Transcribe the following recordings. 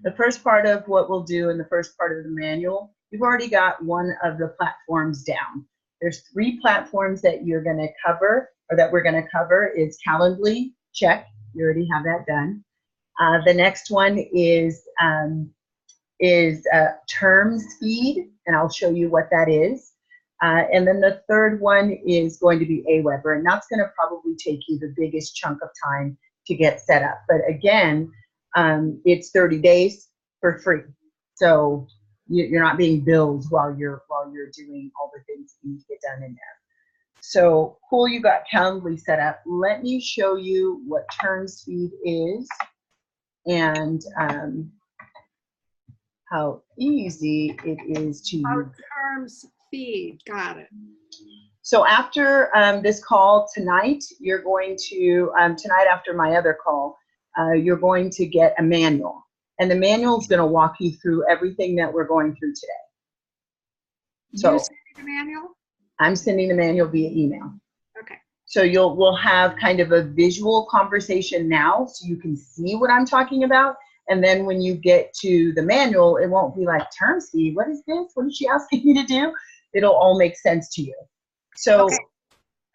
The first part of what we'll do in the first part of the manual, you've already got one of the platforms down. There's 3 platforms that you're going to cover, or that we're going to cover, is Calendly, check, you already have that done. The next one is terms feed, and I'll show you what that is. And then the third one is going to be Aweber, and that's going to probably take you the biggest chunk of time to get set up. But again, it's 30 days for free, so you're not being billed while you're doing all the things that you need to get done in there. So cool, you got Calendly set up. Let me show you what terms feed is and how easy it is to use. Terms feed, got it. So after this call tonight, you're going to, tonight after my other call, you're going to get a manual. And the manual is going to walk you through everything that we're going through today. So you sending the manual? I'm sending the manual via email. Okay. So we'll have kind of a visual conversation now so you can see what I'm talking about. And then when you get to the manual, it won't be like terms feed. What is this? What is she asking me to do? It'll all make sense to you. So okay.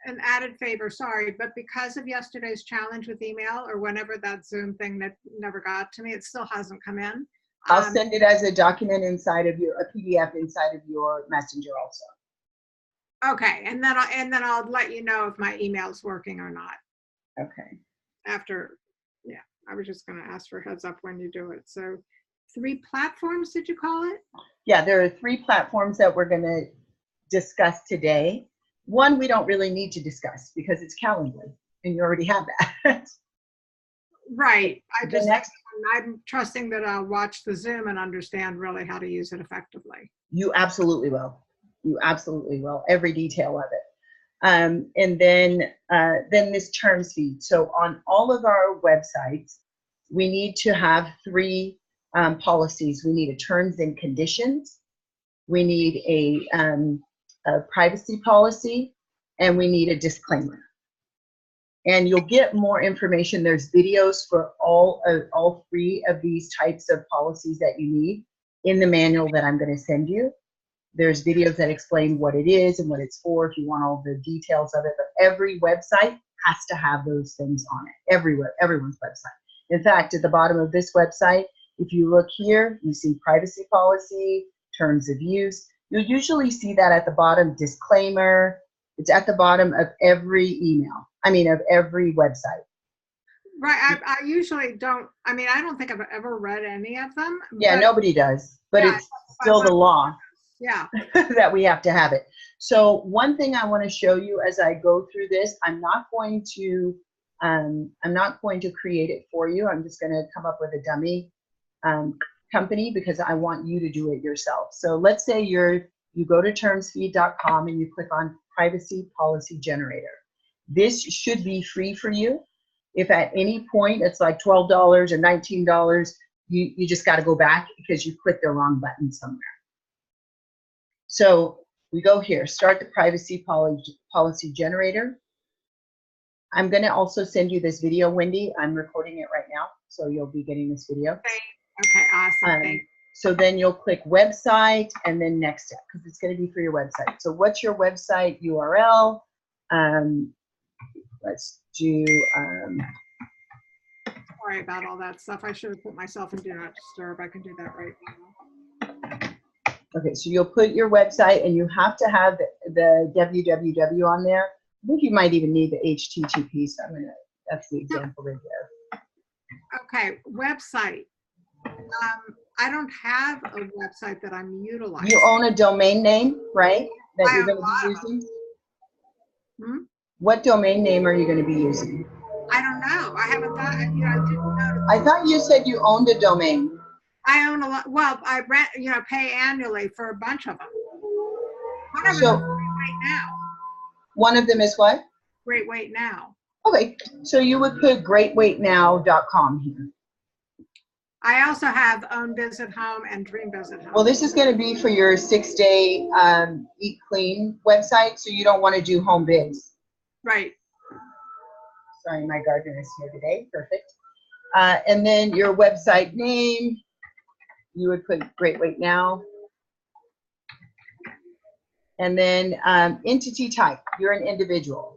An added favor, sorry, but because of yesterday's challenge with email or whenever that Zoom thing that never got to me, it still hasn't come in. I'll send it as a document inside of a PDF inside of your messenger also. Okay, and then I'll let you know if my email's working or not. Okay. After, yeah, I was just going to ask for a heads up when you do it. So 3 platforms, did you call it? Yeah, there are 3 platforms that we're going to discuss today. One we don't really need to discuss because it's Calendly, and you already have that. Right. I'm trusting that I'll watch the Zoom and understand really how to use it effectively. You absolutely will. You absolutely will. Every detail of it. And then this terms feed. So on all of our websites, we need to have 3 policies. We need a terms and conditions. We need a privacy policy, and we need a disclaimer. And you'll get more information. There's videos for all 3 of these types of policies that you need in the manual that I'm going to send you. There's videos that explain what it is and what it's for if you want all the details of it. But every website has to have those things on it. Everyone's website. In fact, at the bottom of this website, if you look here, you see privacy policy, terms of use. You'll usually see that at the bottom, disclaimer. It's at the bottom of every email. Of every website. Right. I usually don't. I don't think I've ever read any of them. Yeah, nobody does. But yeah, it's still the law. Yeah. that we have to have it. So one thing I want to show you as I go through this, I'm not going to create it for you. I'm just going to come up with a dummy company because I want you to do it yourself. So let's say you go to termsfeed.com and you click on Privacy Policy Generator. This should be free for you. If at any point it's like $12 or $19, you just got to go back because you clicked the wrong button somewhere. So we go here, start the Privacy Policy Generator. I'm going to also send you this video, Wendy. I'm recording it right now, so you'll be getting this video. Okay, awesome. Thanks. So then you'll click website and then next step because it's going to be for your website. So what's your website URL? Let's do. Sorry about all that stuff. I should have put myself in Do Not Disturb. I can do that right now. Okay, so you'll put your website and you have to have the www on there. I think you might even need the HTTP, so that's the example right there. Okay, website. I don't have a website that I'm utilizing. You own a domain name, right? That you're going to be using? What domain name are you going to be using? I don't know. I haven't thought, I didn't know. I thought you said you owned a domain. I own a lot. Well, I rent, pay annually for a bunch of them. One of them is Great Weight Now. One of them is what? Great Weight Now. Okay, so you would put greatweightnow.com here. I also have Own Visit Home and Dream Visit Home. Well, this is going to be for your 6-day Eat Clean website, so you don't want to do home biz. Right. Sorry, my gardener is here today. Perfect. And then your website name, you would put Great Weight Now. And then entity type, you're an individual.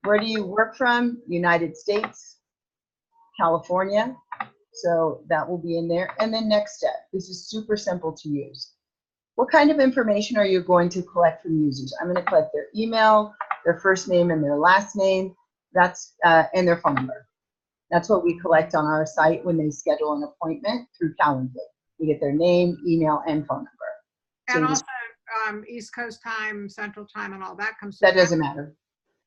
Where do you work from? United States, California. So that will be in there. And then next step, this is super simple to use. What kind of information are you going to collect from users? I'm going to collect their email, their first name and their last name, that's and their phone number. That's what we collect on our site when they schedule an appointment through Calendly. We get their name, email, and phone number. So And also East Coast time, Central time, and all that comes. that doesn't matter.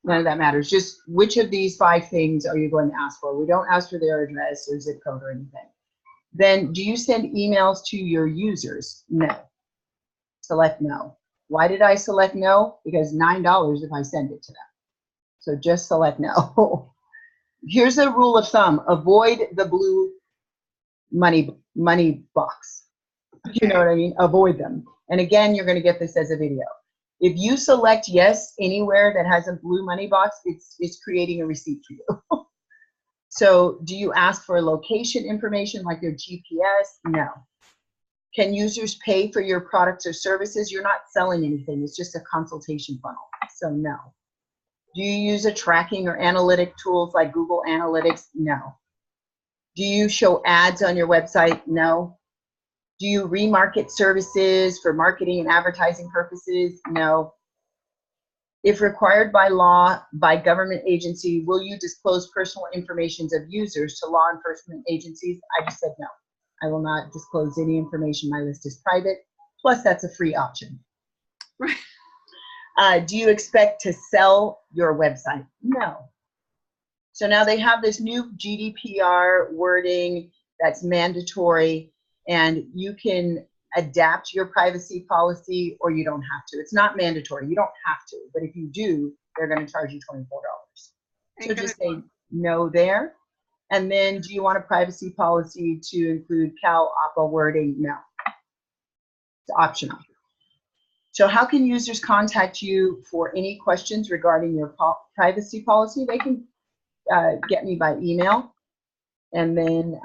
None of that matters. Just which of these 5 things are you going to ask for? We don't ask for their address or zip code or anything. Then do you send emails to your users? No. Select no. Why did I select no? Because $9 if I send it to them. So just select no. Here's a rule of thumb. Avoid the blue money box. You know what I mean? Avoid them. And again, you're going to get this as a video. If you select yes anywhere that has a blue money box, it's creating a receipt for you. So do you ask for location information like your GPS? No. Can users pay for your products or services? You're not selling anything. It's just a consultation funnel. So no. Do you use a tracking or analytic tools like Google Analytics? No. Do you show ads on your website? No. Do you remarket services for marketing and advertising purposes? No. If required by law, by government agency, will you disclose personal information of users to law enforcement agencies? I just said no. I will not disclose any information. My list is private. Plus, that's a free option. Right. Do you expect to sell your website? No. So now they have this new GDPR wording that's mandatory, and you can adapt your privacy policy or you don't have to. It's not mandatory. You don't have to. But if you do, they're going to charge you $24. So just say no there. And then do you want a privacy policy to include Cal OPPA wording? No. It's optional. So how can users contact you for any questions regarding your privacy policy? They can get me by email. And then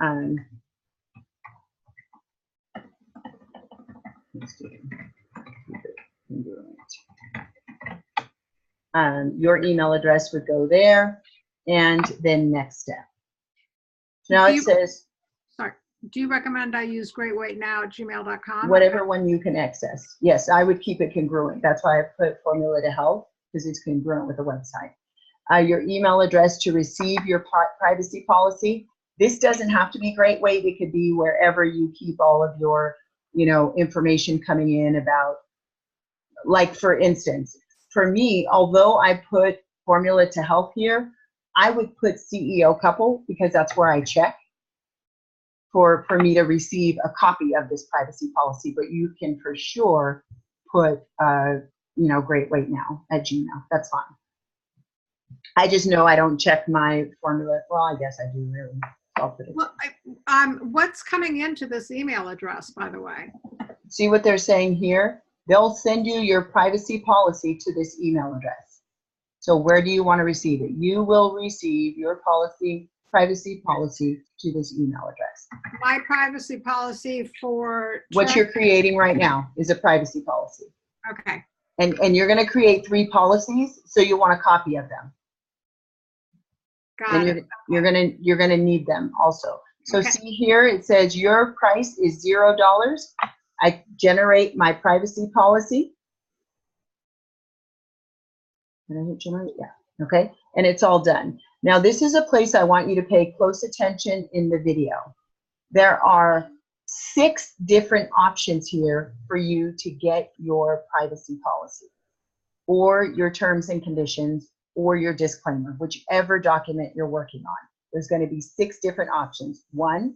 your email address would go there, and then next step. Now it says, sorry, do you recommend I use greatweightnow@gmail.com? whatever one you can access. Yes, I would keep it congruent. That's why I put Formula to Health, because it's congruent with the website. Your email address to receive your privacy policy. This doesn't have to be Great Weight. It could be wherever you keep all of your, information coming in about, like for instance, for me, although I put Formula to Health here, I would put CEO couple because that's where I check for me to receive a copy of this privacy policy. But you can for sure put, Great Weight Now at Gmail. That's fine. I just know I don't check my Formula. Well, I guess I do really. Well, what's coming into this email address, by the way? See what they're saying here? They'll send you your privacy policy to this email address. So where do you want to receive it? You will receive your privacy policy to this email address. My privacy policy for what you're creating right now is a privacy policy. Okay. And you're going to create 3 policies, so you want a copy of them. Got it. You're gonna need them also. So Okay. See here, it says your price is $0. I generate my privacy policy. Did I hit generate? Yeah. Okay. And it's all done. Now this is a place I want you to pay close attention in the video. There are 6 different options here for you to get your privacy policy, or your terms and conditions, or your disclaimer, whichever document you're working on. There's going to be 6 different options. 1,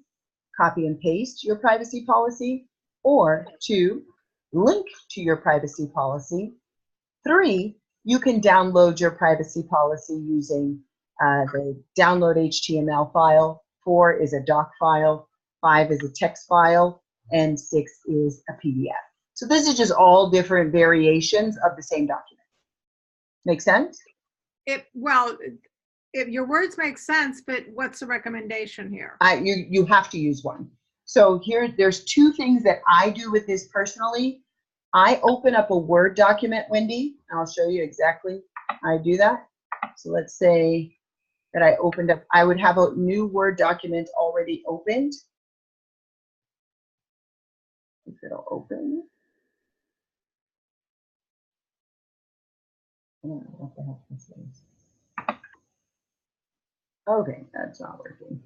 copy and paste your privacy policy, or 2, link to your privacy policy. 3, you can download your privacy policy using the download HTML file. 4 is a doc file. 5 is a text file, and 6 is a PDF. So this is just all different variations of the same document. Make sense? If your words make sense, but what's the recommendation here? You have to use one. So here, there's two things that I do with this personally. I open up a Word document, Wendy, and I'll show you exactly how I do that. So let's say that I opened up, I would have a new Word document already opened. If it'll open. Oh, what the heck is this? Okay, that's not working.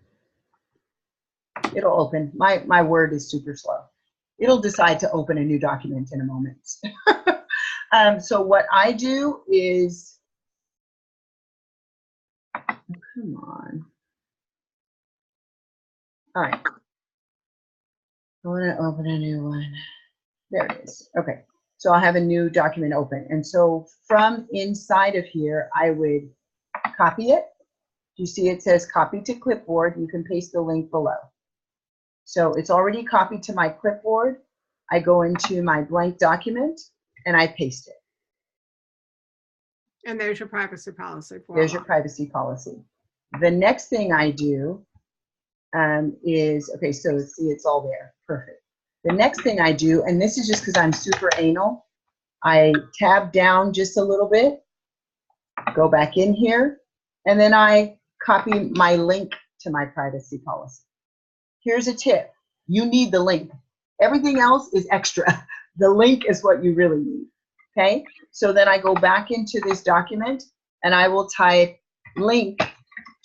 It'll open. My Word is super slow. It'll decide to open a new document in a moment. So what I do is, come on. All right. I want to open a new one. There it is. Okay. So I'll have a new document open. And so from inside of here, I would copy it. You see it says copy to clipboard. You can paste the link below. So it's already copied to my clipboard. I go into my blank document and I paste it. And there's your privacy policy. There's your privacy policy. The next thing I do is, okay, so see, it's all there. Perfect. The next thing I do, and this is just because I'm super anal, I tab down just a little bit, go back in here, and then I copy my link to my privacy policy. Here's a tip. You need the link. Everything else is extra. The link is what you really need. Okay? So then I go back into this document and I will type link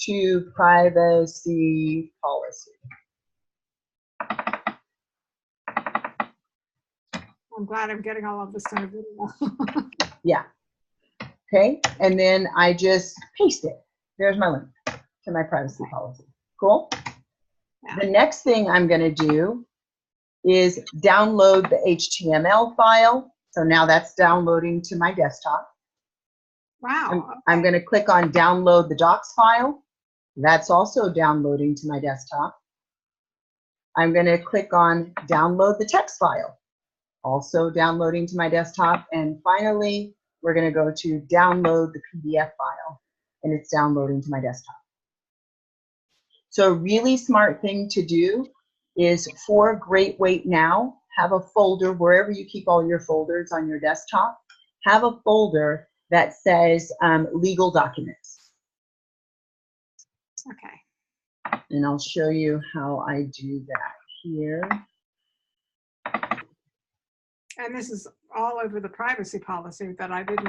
to privacy policy. I'm glad I'm getting all of this in a video. Yeah. Okay? And then I just paste it. There's my link to my privacy policy. Cool? Yeah. The next thing I'm going to do is download the HTML file. So now that's downloading to my desktop. Wow. I'm going to click on download the docs file. That's also downloading to my desktop. I'm going to click on download the text file. Also downloading to my desktop. And finally, we're going to go to download the PDF file. And it's downloading to my desktop. So a really smart thing to do is for Great Weight Now, have a folder wherever you keep all your folders on your desktop. Have a folder that says legal documents. Okay. And I'll show you how I do that here. And this is all over the privacy policy that I didn't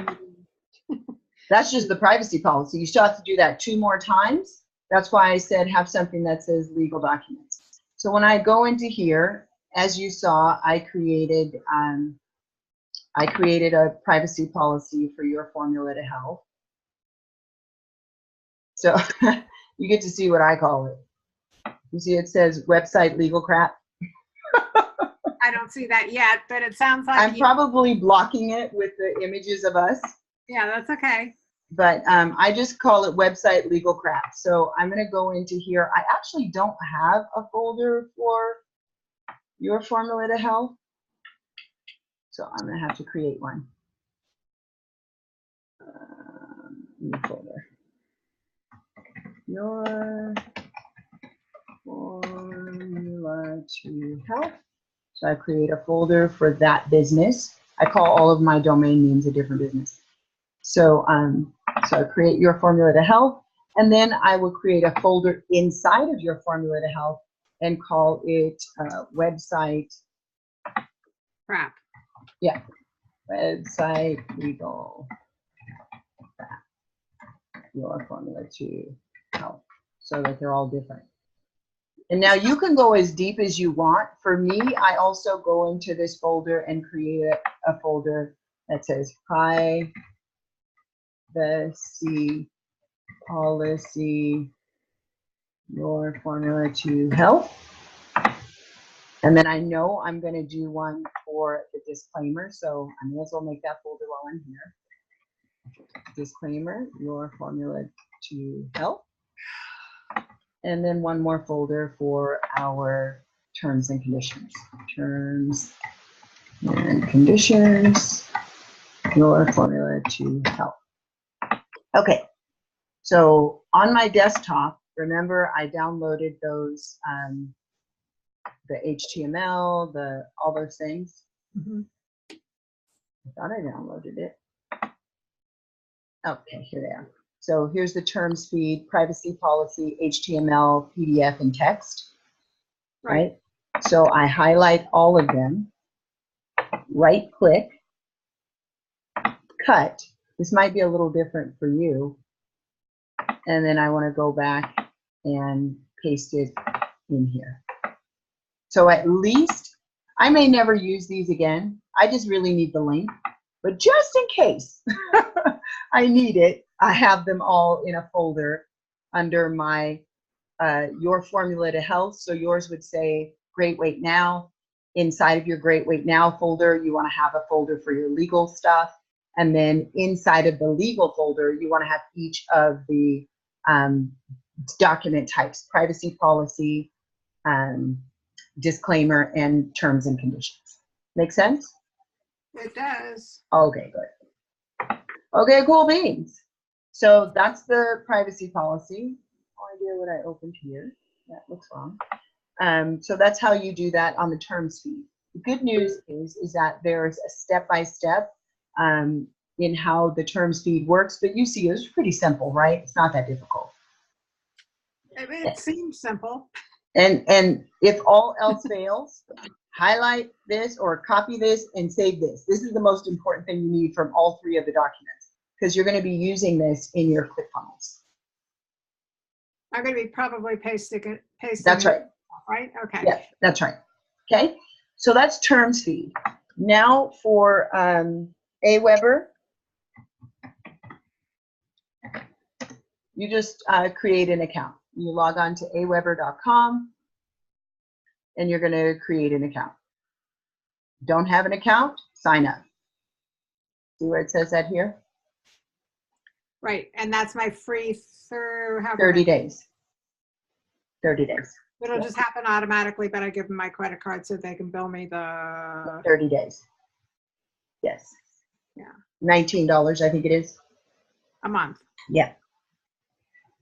even. That's just the privacy policy. You still have to do that 2 more times. That's why I said have something that says legal documents. So when I go into here, as you saw, I created a privacy policy for Your Formula to Health. So you get to see what I call it. You see it says website legal crap. I don't see that yet, but it sounds like I'm probably blocking it with the images of us. Yeah, that's okay. But I just call it website legal crap. So I'm going to go into here. I actually don't have a folder for Your Formula to Health. So I'm going to have to create one. New folder. Your Formula to Health. So I create a folder for that business. I call all of my domain names a different business. So, so I create Your Formula to Health, and then I will create a folder inside of Your Formula to Health and call it website Crap. Yeah, website legal Your Formula to Health, so that they're all different. And now you can go as deep as you want. For me, I also go into this folder and create a folder that says privacy policy Your Formula to Health. And then I know I'm going to do one for the disclaimer, so I may as well make that folder while I'm here. Disclaimer, Your Formula to Health. And then one more folder for our terms and conditions. Terms and conditions, Your Formula to Health. Okay, so on my desktop, remember I downloaded those the HTML, all those things. Mhm. I thought I downloaded it. Okay, here they are. So here's the terms feed, privacy policy, HTML, PDF, and text, right? So I highlight all of them, right click, cut. This might be a little different for you. And then I want to go back and paste it in here. So at least, I may never use these again. I just really need the link. But just in case I need it, I have them all in a folder under my Your Formula to Health. So yours would say Great Weight Now. Inside of your Great Weight Now folder, you want to have a folder for your legal stuff. And then inside of the legal folder, you want to have each of the document types, privacy policy, disclaimer, and terms and conditions. Make sense? It does. Okay, good. Okay, cool beans. So that's the privacy policy. No idea what I opened here. That looks wrong. So that's how you do that on the terms feed. The good news is that there's a step-by-step in how the terms feed works, but you see it's pretty simple, right? It's not that difficult. It seems simple. And if all else fails, highlight this or copy this and save this. This is the most important thing you need from all three of the documents, because you're going to be using this in your ClickFunnels. I'm going to be probably pasting That's right. Right? Okay. Yeah, that's right. Okay, so that's terms feed. Now for Aweber, you just create an account. You log on to aweber.com and you're going to create an account. Don't have an account? Sign up. See where it says that here? Right, and that's my free 30 days. 30 days. It'll just happen automatically, but I give them my credit card so they can bill me the 30 days. Yes. Yeah. $19, I think it is. A month. Yeah.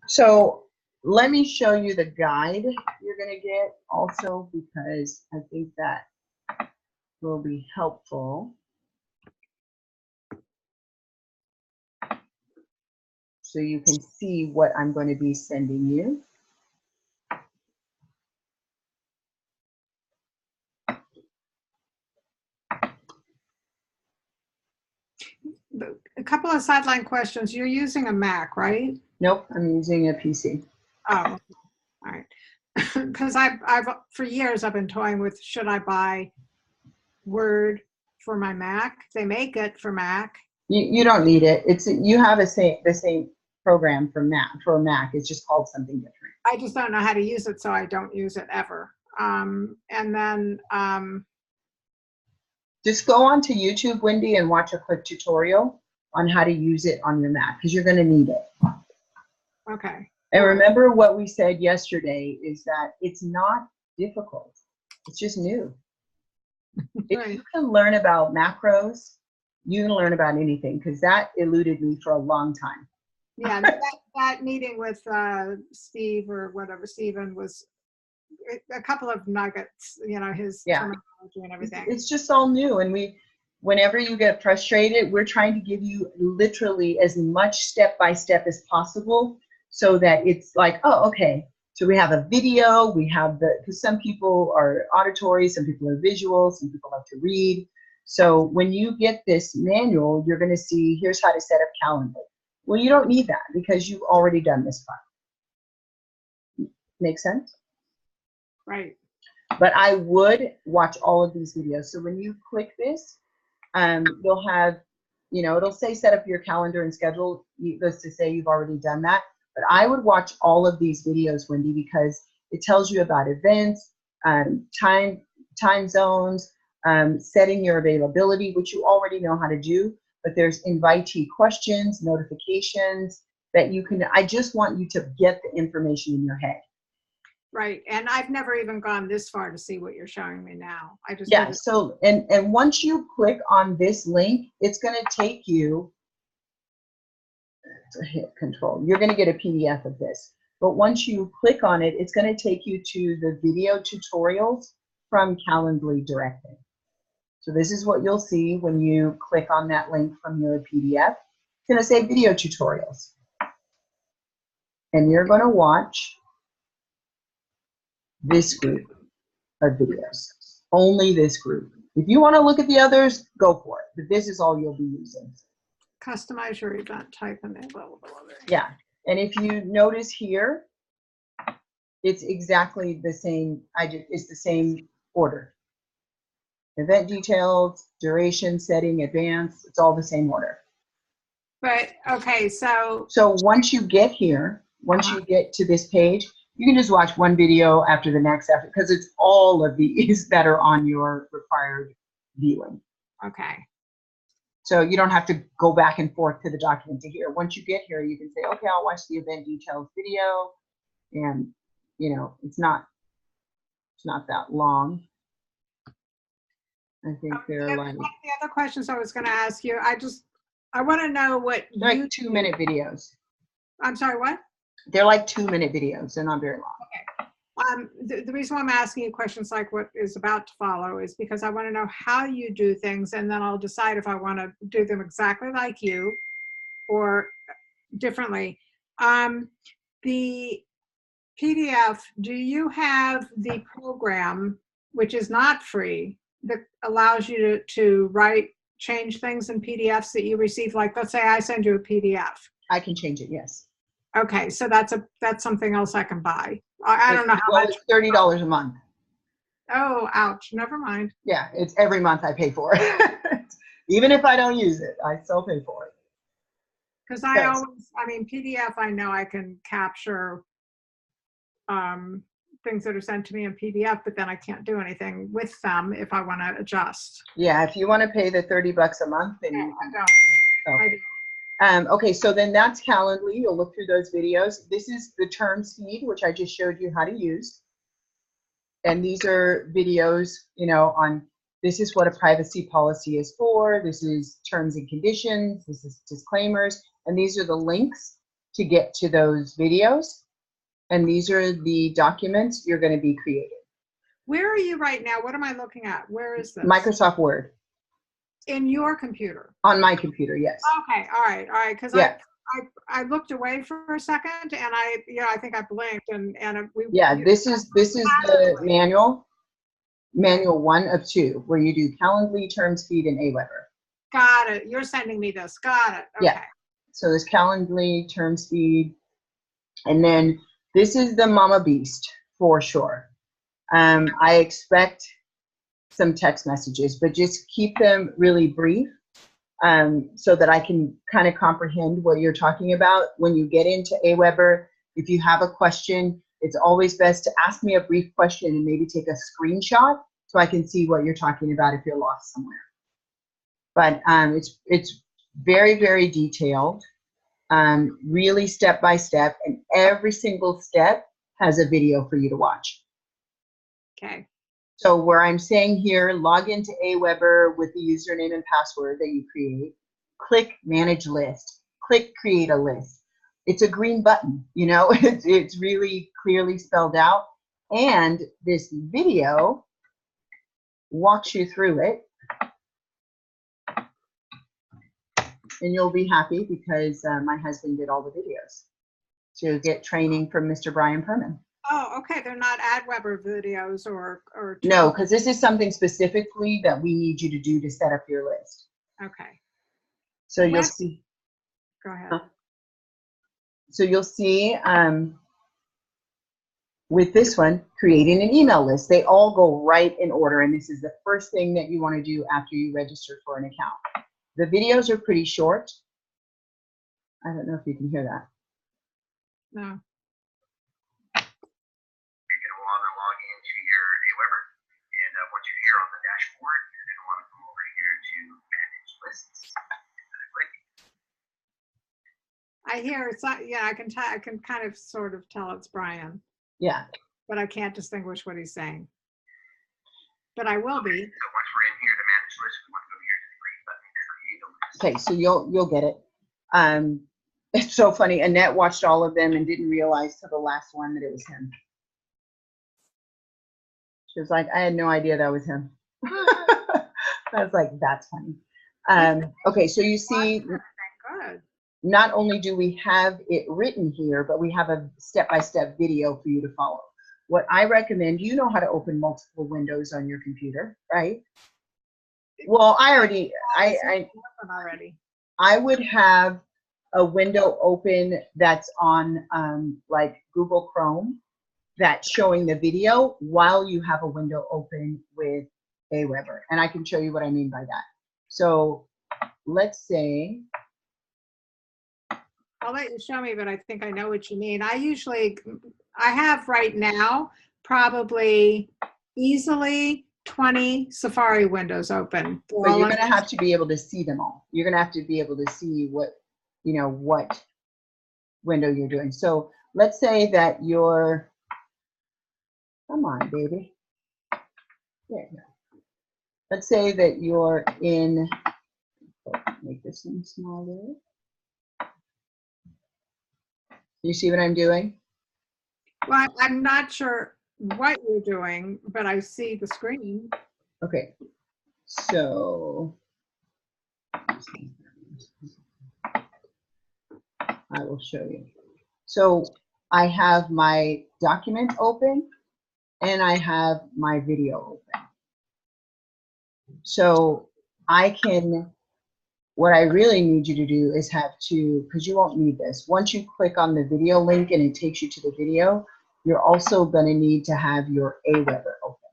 So let me show you the guide you're going to get also, because I think that will be helpful. So you can see what I'm going to be sending you. A couple of sideline questions. You're using a Mac, right? Nope, I'm using a PC. Oh, all right. Because I've for years I've been toying with, should I buy Word for my Mac? They make it for Mac. You don't need it. You have the same program for Mac. It's just called something different. I just don't know how to use it, so I don't use it ever. And then just go on to YouTube, Wendy, and watch a quick tutorial on how to use it on your Mac, because you're going to need it. Okay. And remember what we said yesterday is that it's not difficult. It's just new. If Right. you can learn about macros, you can learn about anything, because that eluded me for a long time. Yeah, that meeting with Steve or whatever, Steven, was a couple of nuggets, you know, his terminology and everything. It's just all new, and whenever you get frustrated, we're trying to give you literally as much step-by-step as possible, so that it's like, oh, okay, so we have a video, we have because some people are auditory, some people are visual, some people like to read. So when you get this manual, you're going to see, here's how to set up Calendly. Well, you don't need that because you've already done this part. Make sense? Right. But I would watch all of these videos. So when you click this, you'll have, you know, it'll say set up your calendar and schedule. Let's just say you've already done that. But I would watch all of these videos, Wendy, because it tells you about events, time zones, setting your availability, which you already know how to do. But there's invitee questions, notifications that you can. I just want you to get the information in your head. Right, and I've never even gone this far to see what you're showing me now. I just So and once you click on this link, it's going to take you to hit control. You're going to get a PDF of this, but once you click on it, it's going to take you to the video tutorials from Calendly directly. So this is what you'll see when you click on that link from your PDF. It's going to say video tutorials. And you're going to watch this group of videos. Only this group. If you want to look at the others, go for it. But this is all you'll be using. Customize your event type and then blah, blah, blah, blah. Yeah. And if you notice here, it's exactly the same. It's the same order. Event details, duration, setting, advanced. It's all the same order. But, okay, so Once you get here, once you get to this page, you can just watch one video after the next because it's all of these that are on your required viewing. okay. So you don't have to go back and forth to the document to hear. Once you get here, you can say, okay, I'll watch the event details video. And, you know, it's not that long. I think they're like The other questions I was going to ask you, I want to know what they're like 2-minute videos. I'm sorry, what? They're like 2-minute videos. They're not very long. The reason why I'm asking you questions like what is about to follow is because I want to know how you do things, and then I'll decide if I want to do them exactly like you or differently. The PDF, do you have the program, which is not free, that allows you to change things in PDFs that you receive? Like, let's say I send you a PDF. I can change it, yes. Okay, so that's something else I can buy. I don't know how much. It's $30 a month. Oh, ouch. Never mind. Yeah, it's every month I pay for it. Even if I don't use it, I still pay for it. Because PDF, I know I can capture things that are sent to me in PDF, but then I can't do anything with them if I want to adjust. Yeah, if you want to pay the $30 a month, then No, you can. I don't. Okay. I do. Okay, so then that's Calendly. You'll look through those videos. This is the terms feed, which I just showed you how to use. And these are videos, you know, on this is what a privacy policy is for. This is terms and conditions. This is disclaimers. And these are the links to get to those videos. And these are the documents you're going to be creating. Where are you right now? What am I looking at? Where is this? Microsoft Word. In your computer? On my computer, yes. Okay, all right. Because Yeah. I looked away for a second, and I think I blinked, and we. Yeah, this is the manual 1 of 2, where you do Calendly, terms feed, and Aweber. Got it. You're sending me this. Got it. Okay. Yeah. So there's Calendly, terms feed, and then this is the Mama Beast for sure. I expect some text messages, but just keep them really brief so that I can kind of comprehend what you're talking about. When you get into Aweber, if you have a question, it's always best to ask me a brief question and maybe take a screenshot so I can see what you're talking about if you're lost somewhere. But it's very, very detailed, really step by step, and every single step has a video for you to watch. Okay. So where I'm saying here, log into Aweber with the username and password that you create, click Manage List, click Create a List. It's a green button, you know, it's really clearly spelled out. And this video walks you through it. And you'll be happy because my husband did all the videos to get training from Mr. Brian Perman. Oh, okay. They're not AdWeber videos or. No, because this is something specifically that we need you to do to set up your list. Okay. So you'll see. Go ahead. So you'll see with this one, creating an email list. They all go right in order, and this is the first thing that you want to do after you register for an account. The videos are pretty short. I don't know if you can hear that. No. Log into your Aweber, and once you're here on the dashboard, you're going to want to come over here to Manage Lists. I hear it's not. Yeah, I can kind of sort of tell it's Brian. Yeah. But I can't distinguish what he's saying. But I will be. So once we're in here to Manage Lists, we want to go here to the green button, Create a List. Okay, so you'll get it. It's so funny. Annette watched all of them and didn't realize till the last one that it was him. She was like, I had no idea that was him. I was like, that's funny. Okay, so you see, Good. not only do we have it written here, but we have a step-by-step video for you to follow. What I recommend, you know how to open multiple windows on your computer, right? Well, already. I would have a window open that's on like Google Chrome that's showing the video while you have a window open with Aweber. And I can show you what I mean by that. So let's say, I'll let you show me, but I think I know what you mean. I have right now probably easily 20 Safari windows open. but you're gonna have to be able to see them all. You're gonna have to be able to see what, you know, what window you're doing. So let's say that you're, come on, baby. There you go. Let's say that you're in, make this one smaller. You see what I'm doing? Well, I'm not sure what you're doing, but I see the screen. Okay, so I will show you. So I have my document open and I have my video open. So I can, what I really need you to do is have to, because you won't need this. Once you click on the video link and it takes you to the video, you're also going to need to have your Aweber open.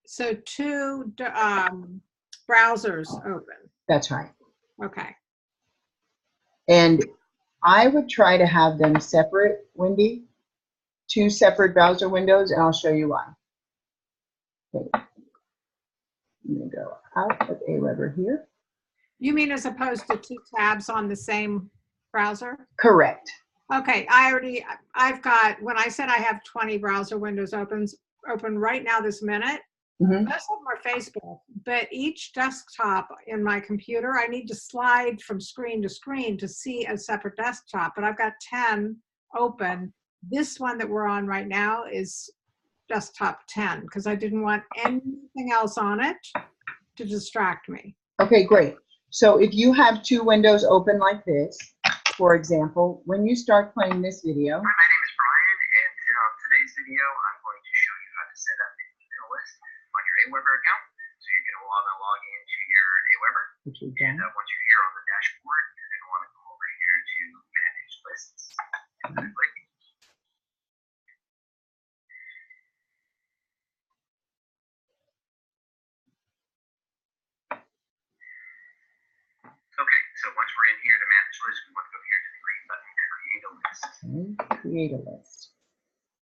So two browsers open. That's right. Okay. And I would try to have them separate, Wendy, 2 separate browser windows, and I'll show you why. Okay. I'm going to go out of Aweber here. You mean as opposed to 2 tabs on the same browser? Correct. Okay, I've got, when I said I have 20 browser windows open right now this minute, Mm-hmm. most of them are Facebook, but each desktop in my computer, I need to slide from screen to screen to see a separate desktop, but I've got 10 open. This one that we're on right now is desktop 10 because I didn't want anything else on it to distract me. Okay, great. So if you have 2 windows open like this, for example, when you start playing this video. Hi, my name is Brian, and in today's video, I'm going to show you how to set up an email list on your Aweber account. So you're going to log into your Aweber, Which we've and done. once you're here on the dashboard, you're going to want to go over here to Manage Lists. Click. Okay, so once we're in here to Manage Lists, we want to go here to the green button, Create a List. Okay, create a list.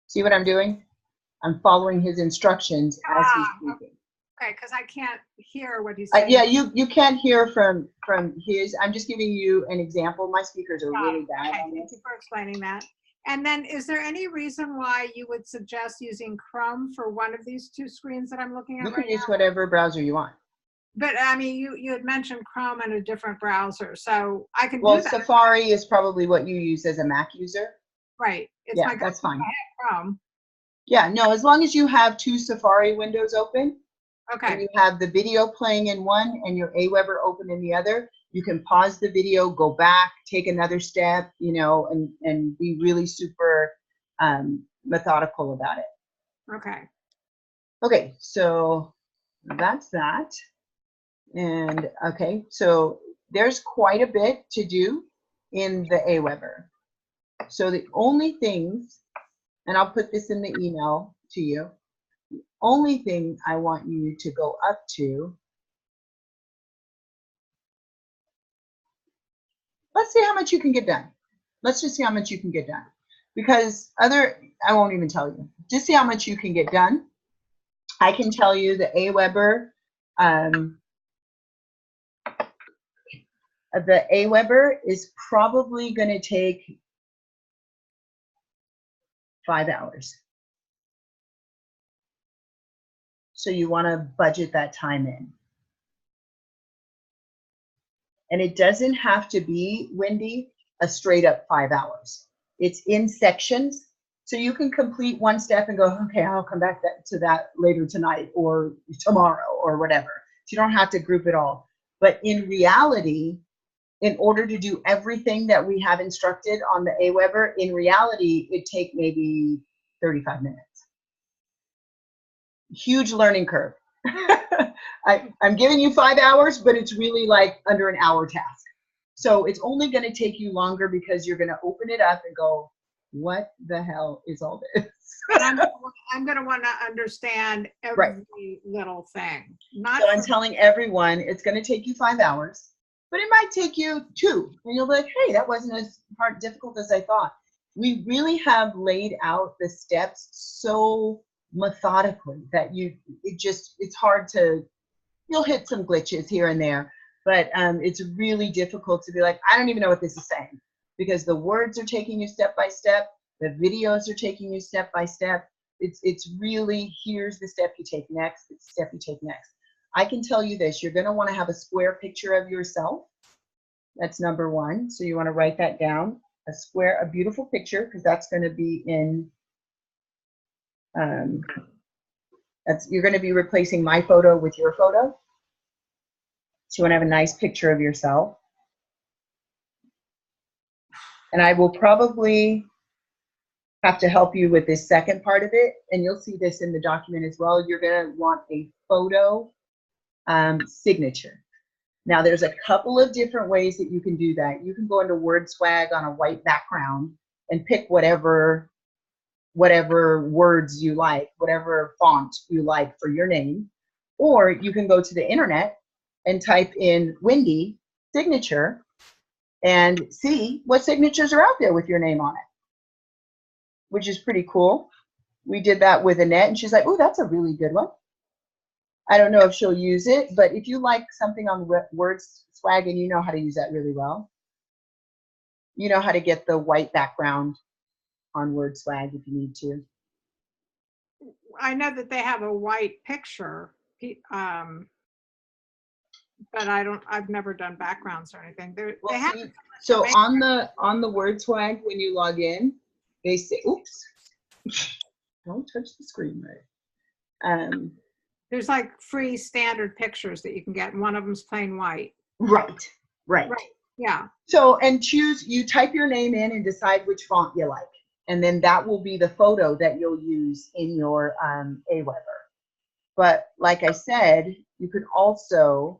See what I'm doing? I'm following his instructions as he's speaking. Okay, because I can't hear what he's saying. Yeah, you can't hear from his. I'm just giving you an example. My speakers are really bad. Okay, On thank this. you for explaining that. And then is there any reason why you would suggest using Chrome for one of these 2 screens that I'm looking You at can right use now? whatever browser you want. But I mean, you had mentioned Chrome in a different browser, so I can Well, do that. Safari is probably what you use as a Mac user. Right. It's Yeah, my that's fine. Chrome. Yeah, no, as long as you have 2 Safari windows open, and Okay. you have the video playing in one and your Aweber open in the other, you can pause the video, go back, take another step, you know, and be really super methodical about it. Okay. Okay, so that's that. And okay, so there's quite a bit to do in the Aweber. So the only things, and I'll put this in the email to you, the only thing I want you to go up to, let's see how much you can get done. Let's just see how much you can get done. Because I won't even tell you. Just see how much you can get done. I can tell you the Aweber, is probably going to take 5 hours. So you want to budget that time in. And it doesn't have to be, Wendy, a straight up 5 hours. It's in sections. So you can complete one step and go, okay, I'll come back to that later tonight or tomorrow or whatever. So you don't have to group it all. But in reality, in order to do everything that we have instructed on the Aweber, in reality, it'd take maybe 35 minutes. Huge learning curve. I'm giving you 5 hours, but it's really like under an hour task. So it's only going to take you longer because you're going to open it up and go, what the hell is all this? I'm going to want to understand every little thing. So I'm telling everyone it's going to take you 5 hours, but it might take you 2. And you'll be like, hey, that wasn't as difficult as I thought. We really have laid out the steps so methodically that it's hard to, you'll hit some glitches here and there, but it's really difficult to be like, I don't even know what this is saying, because the words are taking you step by step, the videos are taking you step by step. It's really, here's the step you take next, it's the step you take next. I can tell you this, you're gonna wanna have a square picture of yourself. That's number 1, so you wanna write that down, a beautiful picture, because that's gonna be in, you're gonna be replacing my photo with your photo. So you wanna have a nice picture of yourself. And I will probably have to help you with this second part of it, and you'll see this in the document as well. You're gonna want a photo signature. Now there's a couple of different ways that you can do that. You can go into WordSwag on a white background and pick whatever words you like, whatever font you like for your name, or you can go to the internet and type in Wendy signature and see what signatures are out there with your name on it, which is pretty cool. We did that with Annette, and she's like, oh, that's a really good one. I don't know if she'll use it, but if you like something on WordSwag and you know how to use that really well, you know how to get the white background on WordSwag if you need to. I know that they have a white picture, but I've never done backgrounds or anything. They have so on the WordSwag, when you log in, they say, oops, don't touch the screen, right? There's like free standard pictures that you can get, and one of them's plain white. Right. Yeah. So, and you type your name in and decide which font you like. And then that will be the photo that you'll use in your Aweber. But like I said, you could also,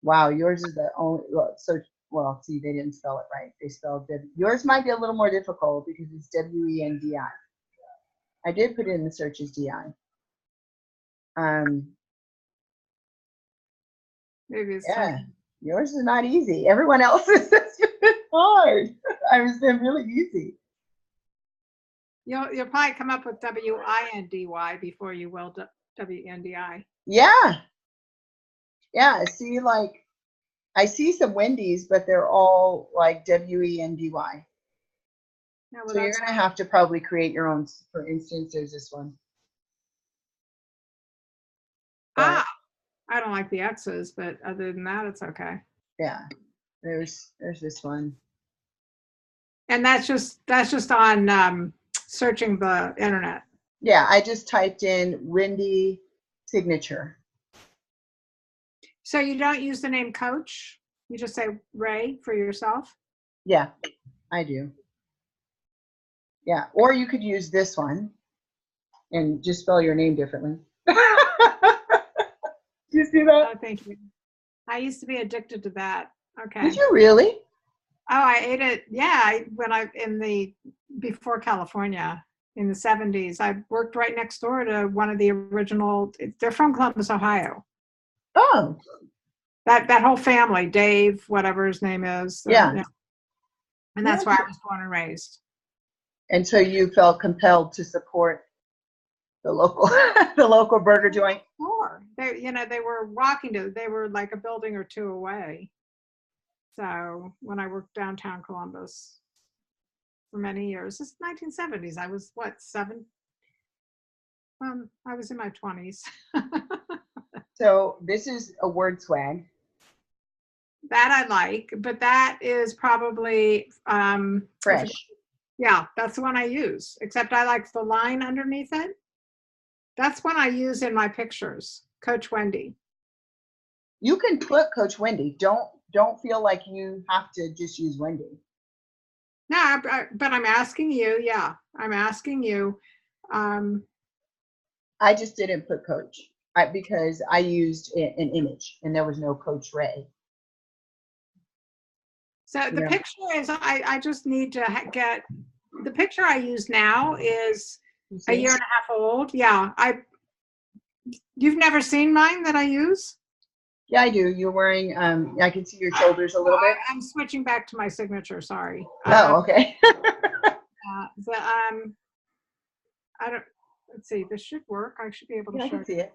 wow, yours is the only, so, well, see, they didn't spell it right. They spelled, yours might be a little more difficult because it's W-E-N-D-I. I did put it in the search as D-I. Maybe it's yours is not easy. Everyone else's is hard. It's been really easy. You'll probably come up with W-I-N-D-Y before you will W-N-D-I. Yeah. See, like, I see some Wendy's, but they're all like W-E-N-D-Y. Yeah, well, so you're gonna have to probably create your own. For instance, there's this one. I don't like the X's, but other than that, it's okay. Yeah, there's this one. And that's just on searching the internet. Yeah, I just typed in Wendy signature. So you don't use the name Coach? You just say Ray for yourself? Yeah, I do. Yeah, or you could use this one and just spell your name differently. Do you see that? Oh, thank you. I used to be addicted to that. Okay. Did you really? Oh, I ate it. Yeah, before California in the 70s, I worked right next door to one of the original. They're from Columbus, Ohio. Oh. That whole family, Dave, whatever his name is. Yeah. And that's where I was born and raised. And so you felt compelled to support the local burger joint. Sure. They were they were like a building or two away. So when I worked downtown Columbus for many years, it's 1970s. I was what, 7? I was in my 20s. So this is a WordSwag. That I like, but that is probably fresh. Yeah, that's the one I use, except I like the line underneath it. That's one I use in my pictures, Coach Wendy. You can put Coach Wendy. Don't feel like you have to just use Wendy. No, but I'm asking you, yeah, I'm asking you. I just didn't put Coach because I used an image and there was no Coach Ray. So the Yeah. picture is, I just need to get, the picture I use now is You a see? year and a half old. Yeah, you've never seen mine that I use? Yeah, I do. You're wearing, I can see your shoulders a little bit. I'm switching back to my signature, sorry. Oh, okay. I don't, let's see, this should work. I should be able to Yeah, I show can see you. it.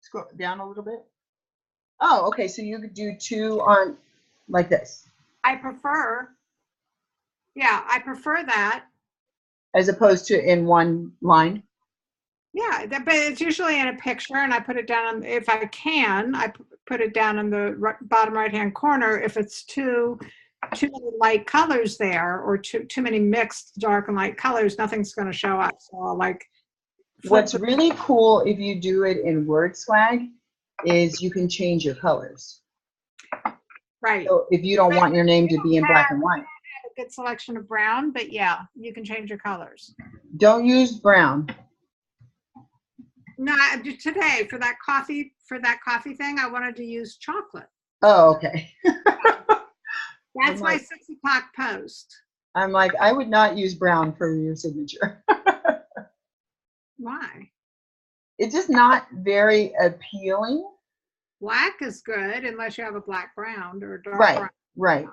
Scroll down a little bit. Oh, okay. So you could do two on like this, I prefer that. as opposed to in one line. Yeah, but it's usually in a picture, and I put it down on, if I can, I put it down in the bottom right-hand corner. If it's too many light colors there, or too many mixed dark and light colors, nothing's going to show up. So I'll like. What's really cool if you do it in Word Swag is you can change your colors. Right. So if you don't want your name to be in black and white. A good selection of brown, but yeah, you can change your colors. Don't use brown. No, today for that coffee thing, I wanted to use chocolate. Oh, okay. That's my 6 o'clock post. I'm like, I would not use brown for your signature. Why? It's just not very appealing. Black is good unless you have a black ground or a dark Right, brown. right.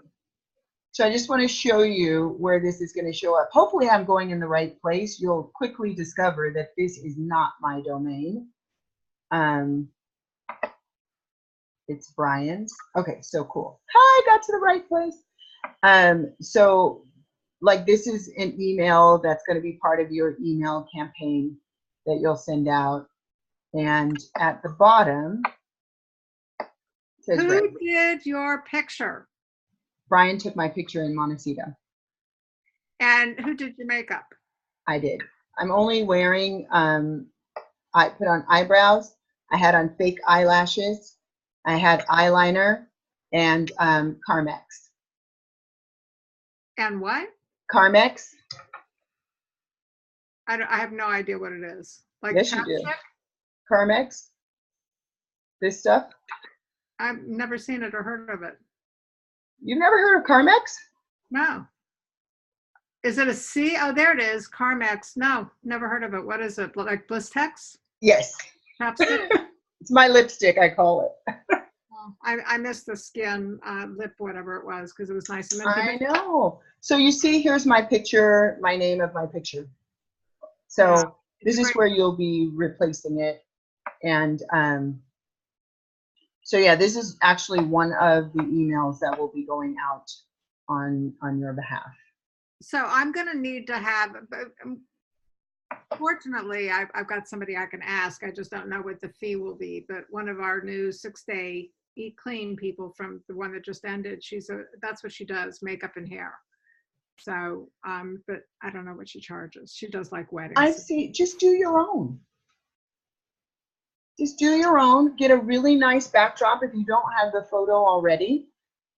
So I just want to show you where this is going to show up. Hopefully I'm going in the right place. You'll quickly discover that this is not my domain. It's Brian's. Okay, so cool. Hi, I got to the right place. So like this is an email that's going to be part of your email campaign that you'll send out. And at the bottom, it says Who did your picture? Brian took my picture in Montecito. And who did your makeup? I did. I'm only wearing, I put on eyebrows. I had on fake eyelashes. I had eyeliner and Carmex. And what? Carmex? I have no idea what it is. Like Yes, you do. chapstick? Carmex? This stuff? I've never seen it or heard of it. You've never heard of Carmex? No. Is it a C? Oh, there it is. Carmex. No, never heard of it. What is it? Like Blistex? Yes. Chapstick? It's my lipstick, I call it. Oh, I missed the skin, lip, whatever it was, because it was nice and I know. So you see, here's my picture, my name of my picture. So Yeah. this is where you'll be replacing it. And so yeah, this is actually one of the emails that will be going out on your behalf. So I'm going to need to have, fortunately, I've got somebody I can ask. I just don't know what the fee will be. But one of our new 6-day Eat Clean people from the one that just ended, that's what she does, makeup and hair. So, but I don't know what she charges. She does like weddings. I see. Just do your own. Just do your own. Get a really nice backdrop if you don't have the photo already.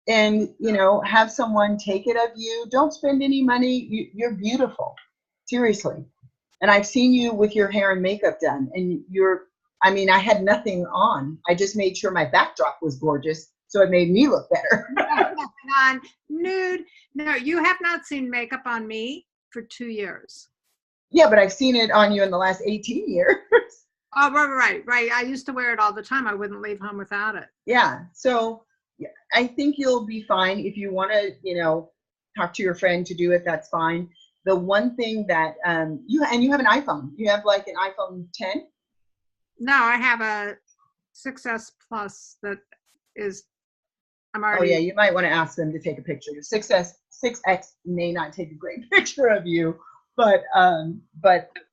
And, you know, have someone take it of you. Don't spend any money. You're beautiful. Seriously. And I've seen you with your hair and makeup done. And I mean, I had nothing on. I just made sure my backdrop was gorgeous. So it made me look better. On nude. No, you have not seen makeup on me for 2 years. Yeah, but I've seen it on you in the last 18 years. Oh, right. I used to wear it all the time. I wouldn't leave home without it. Yeah. So yeah, I think you'll be fine. If you want to, you know, talk to your friend to do it, that's fine. The one thing that you have an iPhone. You have like an iPhone 10? No, I have a 6S Plus that is, I'm already. Oh yeah, you might want to ask them to take a picture. The 6X may not take a great picture of you, but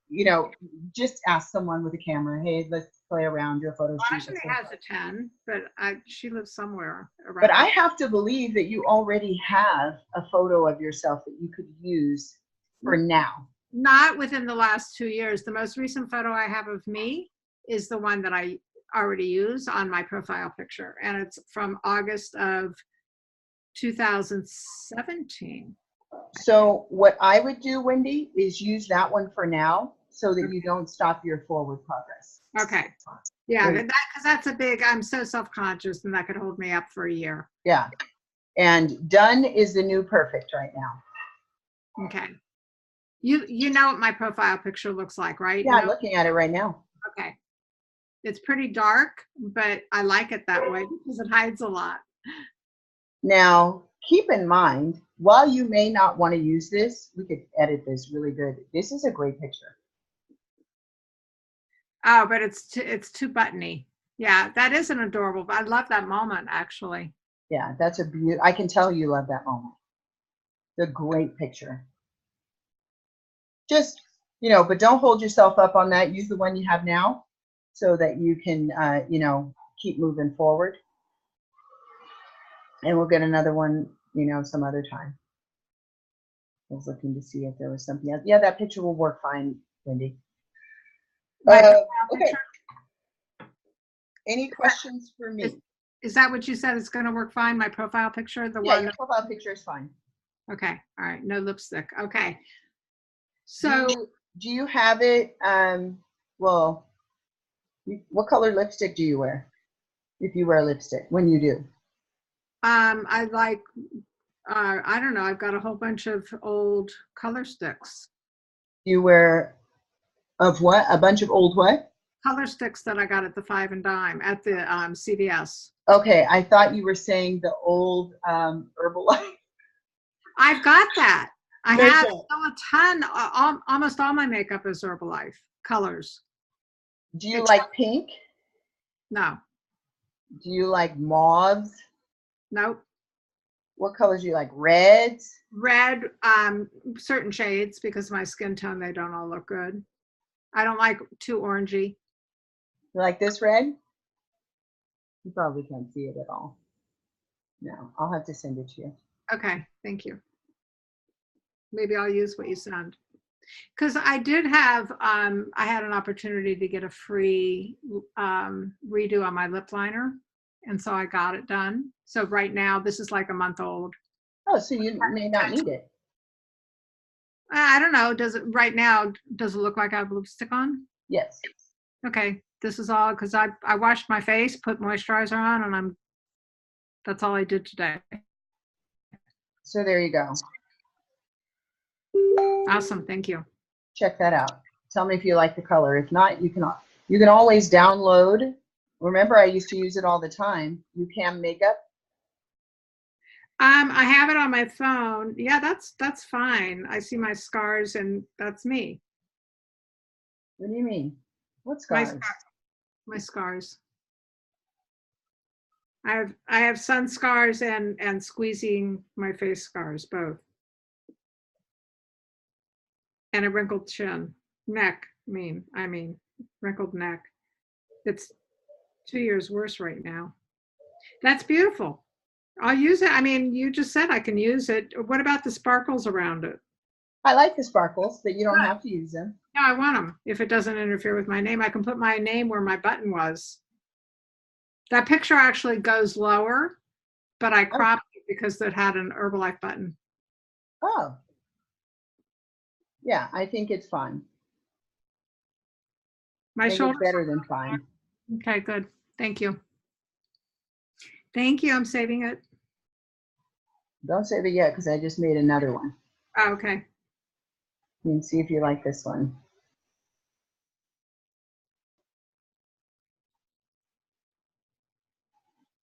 you know, just ask someone with a camera, hey, let's play around, do a photo shoot. Ashley has a 10, but she lives somewhere around. But I have to believe that you already have a photo of yourself that you could use for now. Not within the last 2 years. The most recent photo I have of me is the one that I already use on my profile picture, and it's from August of 2017. So what I would do, Wendy, is use that one for now so that you don't stop your forward progress. Okay. Yeah, Great. because that's a big, I'm so self-conscious, and that could hold me up for a year. Yeah. And done is the new perfect right now. Okay. You know what my profile picture looks like, right? Yeah, I'm No? looking at it right now. Okay. It's pretty dark, but I like it that way because it hides a lot. Now, keep in mind, while you may not want to use this, we could edit this really good. This is a great picture. Oh, but it's too buttony. Yeah, that is an adorable. I love that moment, actually. Yeah, that's a beautiful, I can tell you love that moment. It's a great picture. Just, you know, but don't hold yourself up on that. Use the one you have now so that you can, you know, keep moving forward. And we'll get another one, you know, some other time. I was looking to see if there was something else. Yeah, that picture will work fine, Wendy. Okay. Any questions for me? Is that what you said? It's going to work fine? My profile picture, the Yeah, one. your profile picture is fine. Okay. All right. No lipstick. Okay. So do you have it? Well, what color lipstick do you wear? If you wear lipstick, when you do? I like, I don't know. I've got a whole bunch of old color sticks. You wear of what? A bunch of old what? Color sticks that I got at the 5 and Dime at the CVS. Okay, I thought you were saying the old Herbalife. I've got that. I Makeup. have still a ton. Almost all my makeup is Herbalife colors. Do you like pink? No. Do you like mauves? Nope. What colors do you like? Reds? Red, certain shades because my skin tone, they don't all look good. I don't like too orangey. You like this red? You probably can't see it at all. No, I'll have to send it to you. Okay, thank you. Maybe I'll use what you send. Because I did have, I had an opportunity to get a free redo on my lip liner. And so I got it done. So right now, this is like a month old. Oh, so you may not need it. I don't know. Does it right now, does it look like I have lipstick on? Yes. Okay, this is all because I washed my face, put moisturizer on, and that's all I did today. So there you go. Awesome, thank you. Check that out. Tell me if you like the color. If not, you can always download. Remember, I used to use it all the time. YouCam Makeup. I have it on my phone. Yeah, that's fine. I see my scars, and that's me. What do you mean? What scars? My scars. I have sun scars and squeezing my face scars, both. And a wrinkled chin, neck. I mean, wrinkled neck. It's 2 years worse right now. That's beautiful. I'll use it. I mean, you just said I can use it. What about the sparkles around it? I like the sparkles, but you don't have to use them. No, I want them. If it doesn't interfere with my name, I can put my name where my button was. That picture actually goes lower, but I cropped it because it had an Herbalife button. Oh. Yeah, I think it's fine. My I think shoulder. it's better than fine. Okay, good. Thank you. Thank you. I'm saving it. Don't save it yet because I just made another one. Oh, okay. You can see if you like this one.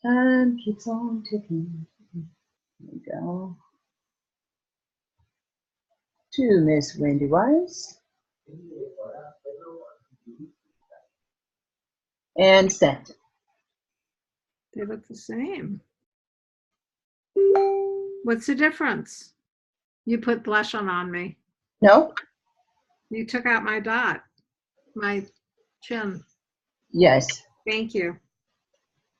Time keeps on ticking. There we go. To Miss Wendy Wise. And sent. They look the same. What's the difference? You put blush on me. No? You took out my dot, my chin. Yes. Thank you.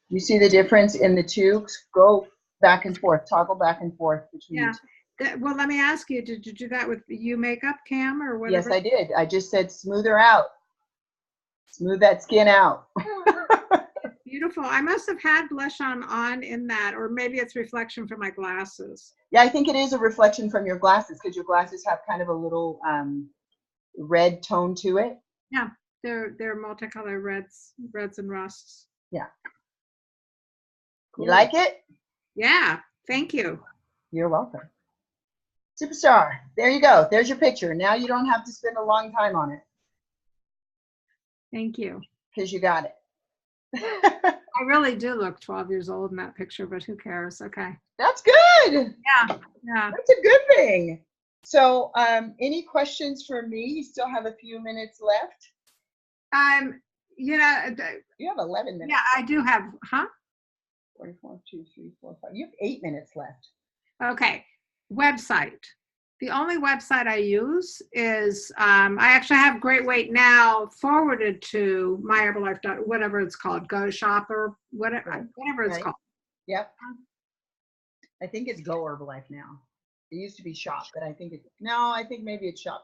You see the difference in the two? Go back and forth, toggle back and forth between Yeah. the two. Well, let me ask you, did you do that with You Makeup Cam or Yes, whatever? I did. I just said smooth her out. Smooth that skin out. Beautiful. I must have had blush on in that, or maybe it's reflection from my glasses. Yeah, I think it is a reflection from your glasses because your glasses have kind of a little red tone to it. Yeah, they're multicolored reds and rusts. Yeah. Cool. You like it? Yeah, thank you. You're welcome. Superstar. There you go. There's your picture. Now you don't have to spend a long time on it Thank you. because you got it. I really do look 12 years old in that picture, but who cares? Okay. That's good. Yeah, yeah. That's a good thing. So any questions for me? You still have a few minutes left. You know, You have 11 minutes. yeah, I do have, 44, 2, 3, 4, 5. You have 8 minutes left. Okay, website. The only website I use is, I actually have Great Weight Now forwarded to myherbalife, whatever it's called, Go Shop or whatever, Right. whatever it's Right. called. Yep. I think it's Go Herbalife now. It used to be Shop, but I think it's, no, I think maybe it's Shop.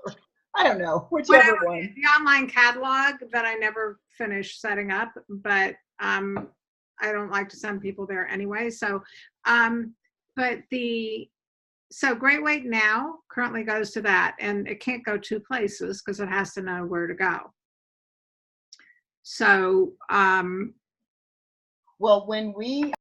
I don't know, whichever Whatever. one. The online catalog that I never finished setting up, but I don't like to send people there anyway. So, so Great Weight Now currently goes to that, and it can't go two places because it has to know where to go. So, Well, when we